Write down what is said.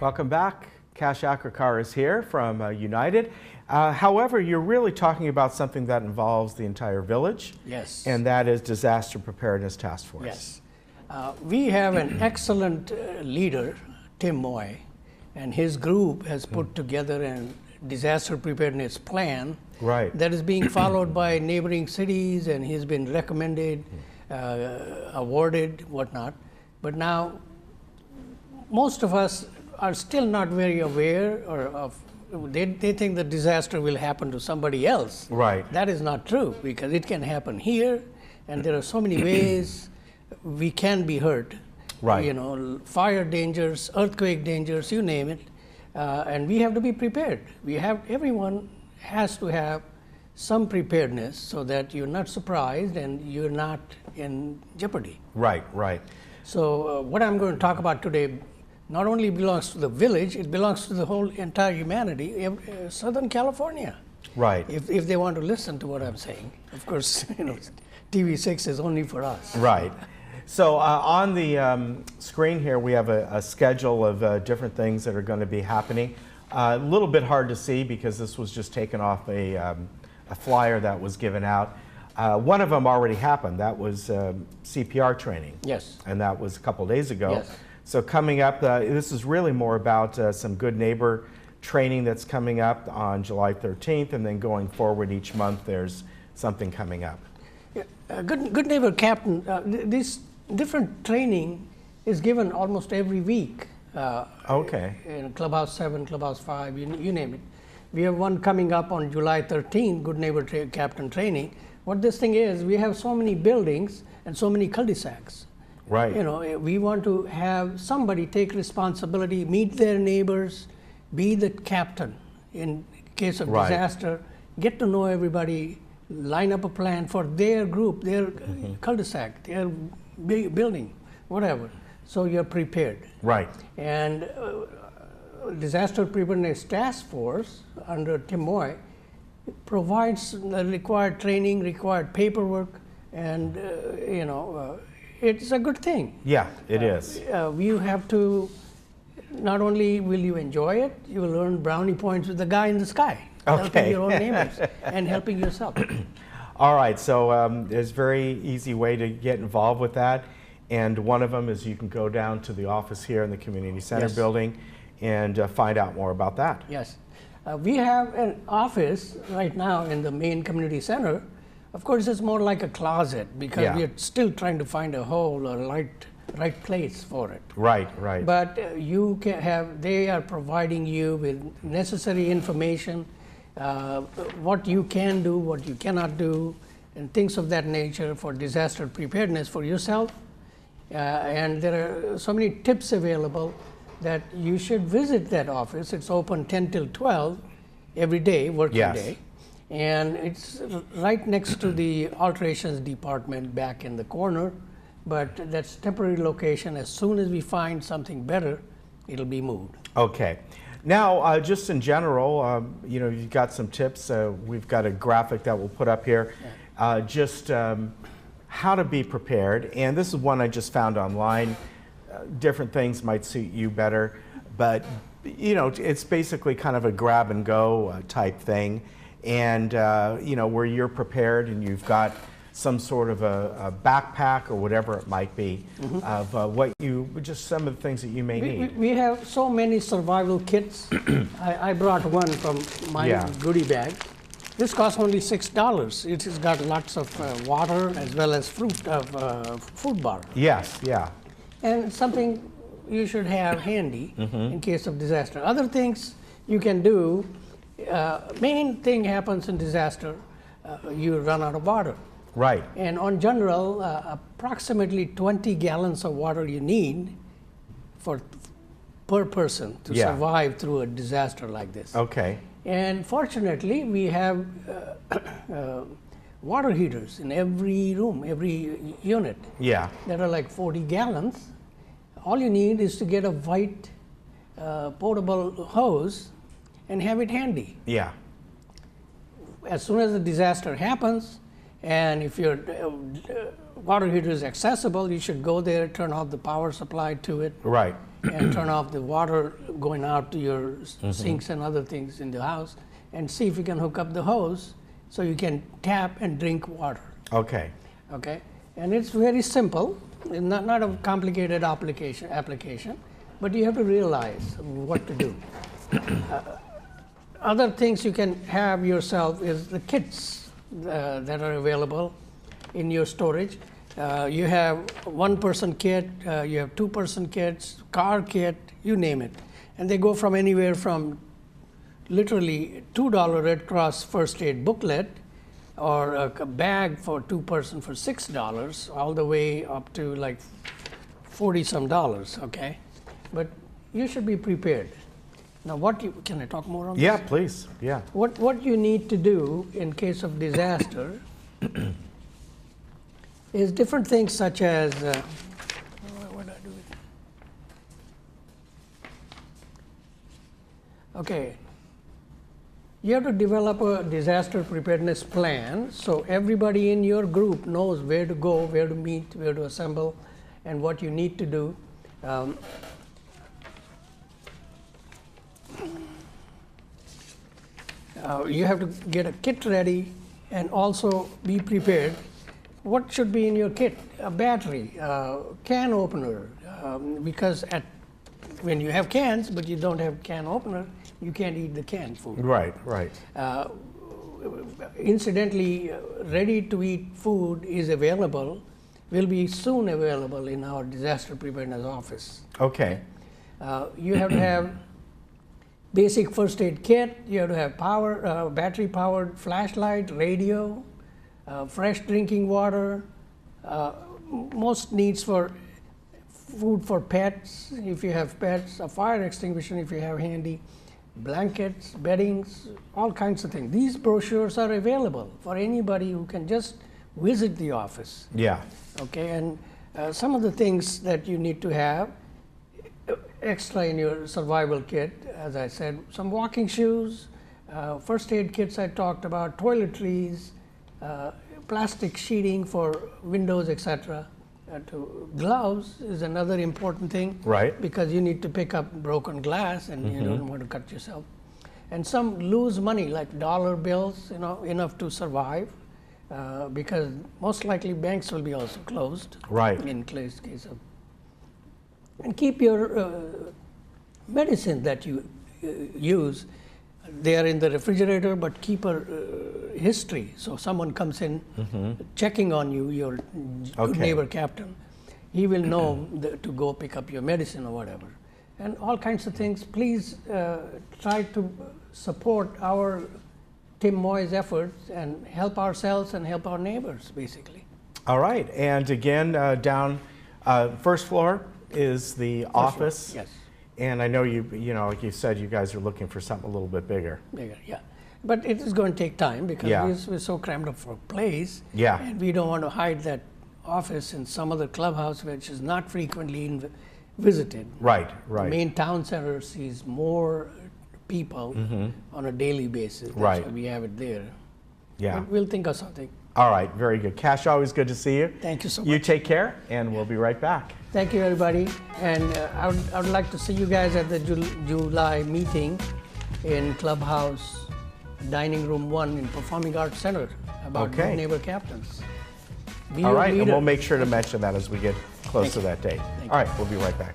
Welcome back. Kash Akrakar is here from United. However, you're really talking about something that involves the entire village. Yes. And that is Disaster Preparedness Task Force. Yes. We have an excellent leader, Tim Moy, and his group has put together a disaster preparedness plan that is being followed by neighboring cities, and he's been recommended, awarded, whatnot. But now, most of us are still not very aware of, they think the disaster will happen to somebody else. Right. That is not true, because it can happen here, and there are so many ways we can be hurt. Right. You know, fire dangers, earthquake dangers, you name it, and we have to be prepared. Everyone has to have some preparedness so that you're not surprised and you're not in jeopardy. Right, right. So what I'm going to talk about today not only belongs to the village, it belongs to the whole entire humanity, Southern California. Right. If they want to listen to what I'm saying. Of course, you know, TV6 is only for us. Right. So on the screen here, we have a schedule of different things that are going to be happening. A little bit hard to see because this was just taken off a flyer that was given out. One of them already happened. That was CPR training. Yes. And that was a couple days ago. Yes. So coming up, this is really more about some good neighbor training that's coming up on July 13th, and then going forward each month there's something coming up. Yeah, good neighbor captain, this different training is given almost every week. Okay. In Clubhouse 7, Clubhouse 5, you name it. We have one coming up on July 13th, Good Neighbor Captain Training. What this thing is, we have so many buildings and so many cul-de-sacs. Right. You know, we want to have somebody take responsibility, meet their neighbors, be the captain in case of disaster, get to know everybody, line up a plan for their group, their cul-de-sac, their building, whatever. So you're prepared. Right. And Disaster Preparedness Task Force under Tim Moy provides the required training, required paperwork, and you know, it's a good thing. Yeah, it is. You have to, not only will you enjoy it, you will earn brownie points with the guy in the sky, helping your own neighbors and helping yourself. All right, so there's a very easy way to get involved with that. And one of them is you can go down to the office here in the Community Center building and find out more about that. Yes. We have an office right now in the main community center. Of course, it's more like a closet because we are still trying to find a hole or right place for it. Right, right. But you can have, they are providing you with necessary information, what you can do, what you cannot do, and things of that nature for disaster preparedness for yourself. And there are so many tips available that you should visit that office. It's open 10 till 12 every day, working day. And it's right next to the alterations department back in the corner, but that's temporary location. As soon as we find something better, it'll be moved. Okay. Now, just in general, you know, you've got some tips. We've got a graphic that we'll put up here. Just how to be prepared. And this is one I just found online. Different things might suit you better, but you know, it's basically kind of a grab and go type thing. And you know, where you're prepared and you've got some sort of a backpack or whatever it might be of what you, just some of the things that you may need. We have so many survival kits. I brought one from my goodie bag. This costs only $6. It has got lots of water as well as food bar. Yes, yeah. And something you should have handy in case of disaster. Other things you can do, main thing happens in disaster, you run out of water. Right. And on general, approximately 20 gallons of water you need per person to survive through a disaster like this. Okay. And fortunately, we have water heaters in every room, every unit. Yeah. That are like 40 gallons. All you need is to get a white portable hose and have it handy. Yeah. As soon as the disaster happens, and if your water heater is accessible, you should go there, turn off the power supply to it. Right. and turn off the water going out to your sinks and other things in the house, and see if you can hook up the hose so you can tap and drink water. Okay. Okay, and it's very simple, not a complicated application, but you have to realize what to do. Other things you can have yourself is the kits that are available in your storage. You have one-person kit, you have two-person kits, car kit, you name it. And they go from anywhere from literally $2 Red Cross first aid booklet or a bag for two-person for $6, all the way up to like 40-some dollars, okay? But you should be prepared. Now, can I talk more on Yeah, this? please. Yeah. What you need to do in case of disaster is different things such as, what do I do with it? Okay, you have to develop a disaster preparedness plan so everybody in your group knows where to go, where to meet, where to assemble, and what you need to do. You have to get a kit ready and also be prepared. What should be in your kit? A battery, can opener, because when you have cans but you don't have can opener, you can't eat the canned food. Right, right. Incidentally, ready-to-eat food is available, will be soon available in our disaster preparedness office. Okay. You have to have basic first aid kit, you have to have battery-powered flashlight, radio, fresh drinking water, most needs for food for pets, if you have pets, a fire extinguisher if you have handy, blankets, beddings, all kinds of things. These brochures are available for anybody who can just visit the office. Yeah. Okay, and some of the things that you need to have extra in your survival kit, as I said, some walking shoes, first aid kits I talked about, toiletries, plastic sheeting for windows, etc. Gloves is another important thing, Right. because you need to pick up broken glass and you don't want to cut yourself. And some loose money like dollar bills, enough to survive, because most likely banks will be also closed. Right. In case of. And keep your medicine that you use. They are in the refrigerator, but keep a history. So someone comes in checking on you, your good neighbor captain, he will know to go pick up your medicine or whatever. And all kinds of things. Please try to support our Tim Moy's efforts and help ourselves and help our neighbors, basically. All right. And again, down first floor is the office. Yes. And I know like you said, you guys are looking for something a little bit bigger. Bigger, yeah. But it is going to take time because we're so crammed up for a place. Yeah. And we don't want to hide that office in some other clubhouse which is not frequently visited. Right, right. The main town center sees more people on a daily basis. That's Right. why we have it there. Yeah. But we'll think of something. All right. Very good. Cash, always good to see you. Thank you so much. You take care, and we'll be right back. Thank you, everybody. And I would like to see you guys at the July meeting in Clubhouse Dining Room 1 in Performing Arts Center about Okay. Good Neighbor Captains. Be All your right. And leader. we'll make sure to mention that as we get close Thank to you. that date. Thank All right. We'll be right back.